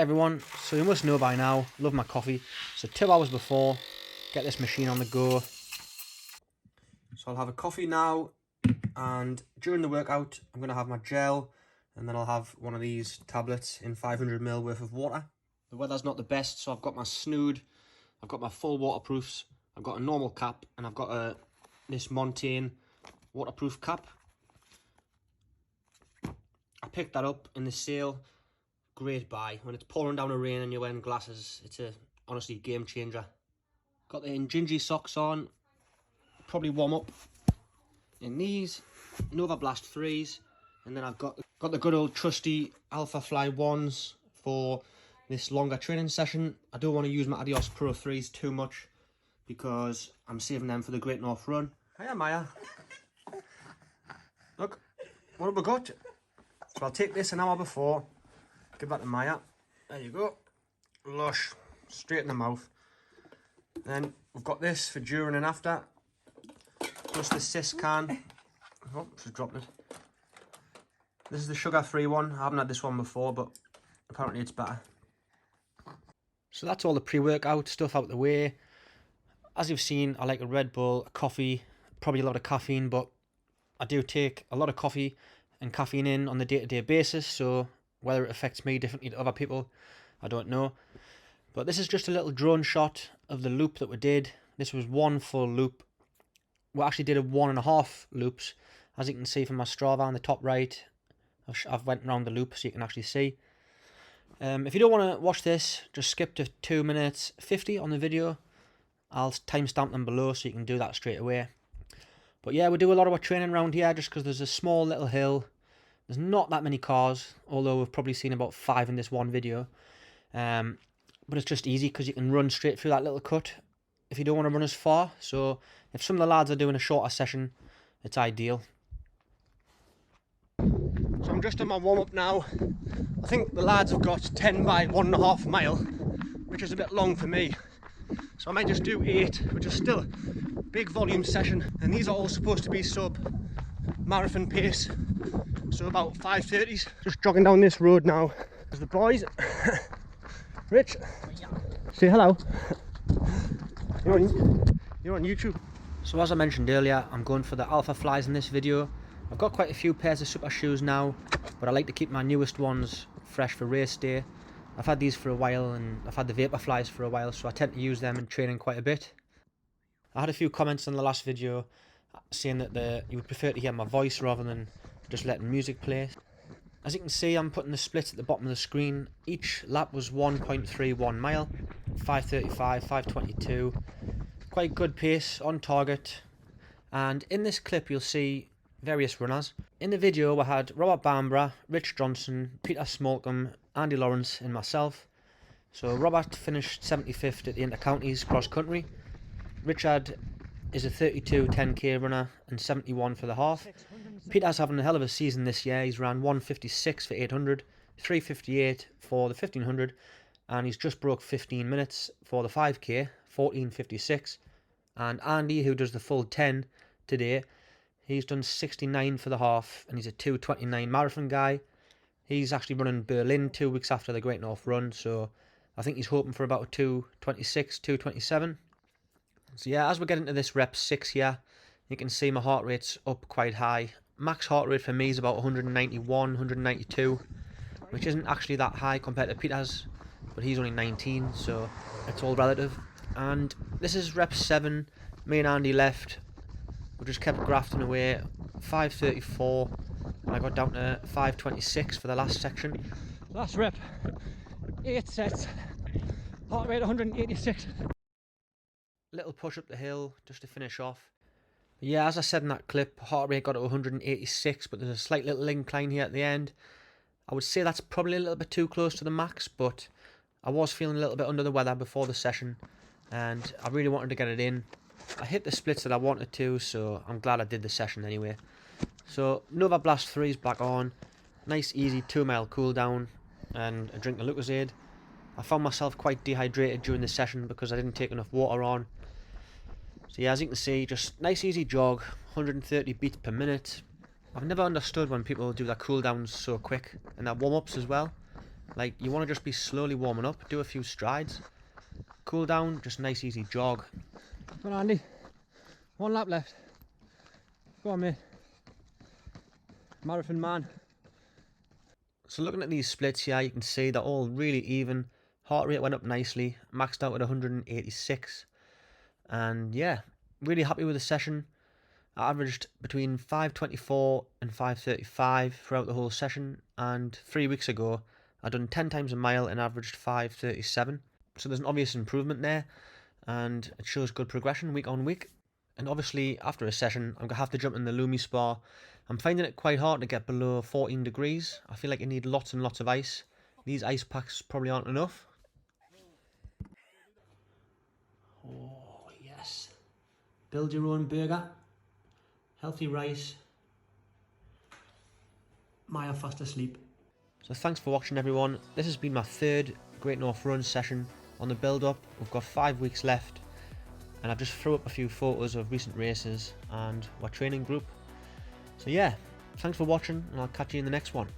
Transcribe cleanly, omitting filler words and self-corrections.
everyone, so you must know by now, love my coffee. So 2 hours before, get this machine on the go. So I'll have a coffee now, and during the workout I'm going to have my gel, and then I'll have one of these tablets in 500ml worth of water. The weather's not the best, so I've got my Snood, I've got my full waterproofs, I've got a normal cap, and I've got this Montane waterproof cap. I picked that up in the sale. Great buy. When it's pouring down a rain and you're wearing glasses, it's a honestly game changer. Got the Injinji socks on. Probably warm up in these Nova Blast 3s, and then I've got the good old trusty Alpha Fly 1s for this longer training session. I don't want to use my Adios Pro 3s too much because I'm saving them for the Great North Run. Hiya Maya. Look, what have we got? So I'll take this an hour before, give that to Maya. There you go. Lush. Straight in the mouth. Then we've got this for during and after. Plus the cis can. Oh, just dropped it. This is the sugar-free one. I haven't had this one before, but apparently it's better. So that's all the pre-workout stuff out the way. As you've seen, I like a Red Bull, a coffee, probably a lot of caffeine, but I do take a lot of coffee and caffeine in on the day-to-day basis, so whether it affects me differently to other people, I don't know. But this is just a little drone shot of the loop that we did. This was one full loop. We actually did a 1.5 loops, as you can see from my Strava on the top right. I've went around the loop so you can actually see. If you don't want to watch this, just skip to 2 minutes 50 on the video. I'll timestamp them below so you can do that straight away. But yeah, we do a lot of our training around here just because there's a small little hill. There's not that many cars, although we've probably seen about 5 in this one video. But it's just easy because you can run straight through that little cut if you don't want to run as far. So if some of the lads are doing a shorter session, it's ideal. So I'm just on my warm-up now. I think the lads have got 10 by 1.5 mile, which is a bit long for me. So I might just do 8, which is still a big volume session. And these are all supposed to be sub-marathon pace. So about 5:30s. Just jogging down this road now. There's the boys. Rich, say hello. You're on YouTube. So as I mentioned earlier, I'm going for the Alpha Flies in this video. I've got quite a few pairs of super shoes now, but I like to keep my newest ones fresh for race day. I've had these for a while, and I've had the Vapor Flies for a while, so I tend to use them in training quite a bit. I had a few comments on the last video saying that you would prefer to hear my voice rather than just letting music play. As you can see, I'm putting the splits at the bottom of the screen. Each lap was 1.31 mile, 5:35, 5:22. Quite good pace, on target. And in this clip you'll see various runners. In the video we had Robert Balmbra, Rich Johnson, Peter Smallcombe, Andy Lawrence and myself. So Robert finished 75th at the Inter-Counties cross country. Richard is a 32 10k runner and 71 for the half. Peter's having a hell of a season this year. He's ran 156 for 800, 358 for the 1500, and he's just broke 15 minutes for the 5k, 14:56. And Andy, who does the full 10 today, he's done 69 for the half, and he's a 2:29 marathon guy. He's actually running Berlin 2 weeks after the Great North Run, so I think he's hoping for about a 2:26, 2:27. So yeah, as we get into this rep 6 here, you can see my heart rate's up quite high. Max heart rate for me is about 191, 192, which isn't actually that high compared to Peter's, but he's only 19, so it's all relative. And this is rep 7, me and Andy left. We just kept grafting away, 5:34, and I got down to 5:26 for the last section. Last rep, 8 sets, heart rate 186. Little push up the hill just to finish off. Yeah, as I said in that clip, heart rate got to 186, but there's a slight little incline here at the end. I would say that's probably a little bit too close to the max, but I was feeling a little bit under the weather before the session, and I really wanted to get it in. I hit the splits that I wanted to, so I'm glad I did the session anyway. So Nova Blast 3 is back on. Nice easy 2 mile cool down and a drink of Lucozade. I found myself quite dehydrated during the session because I didn't take enough water on. So yeah, as you can see, just nice easy jog, 130 beats per minute. I've never understood when people do their cool downs so quick and their warm ups as well. Like, you want to just be slowly warming up, do a few strides, cool down, just nice easy jog. Come on, Andy. 1 lap left. Go on, mate. Marathon man. So looking at these splits here, you can see they're all really even. Heart rate went up nicely, maxed out at 186. And yeah, really happy with the session. I averaged between 5:24 and 5:35 throughout the whole session, and 3 weeks ago I'd done 10 times a mile and averaged 5:37. So there's an obvious improvement there, and it shows good progression week on week. And obviously after a session I'm going to have to jump in the Lumi Spa. I'm finding it quite hard to get below 14 degrees. I feel like you need lots and lots of ice. These ice packs probably aren't enough. Oh yes. Build your own burger. Healthy rice. Mile fast asleep. So thanks for watching everyone. This has been my 3rd Great North Run session on the build up. We've got 5 weeks left, and I've just threw up a few photos of recent races and our training group. So yeah, thanks for watching, and I'll catch you in the next one.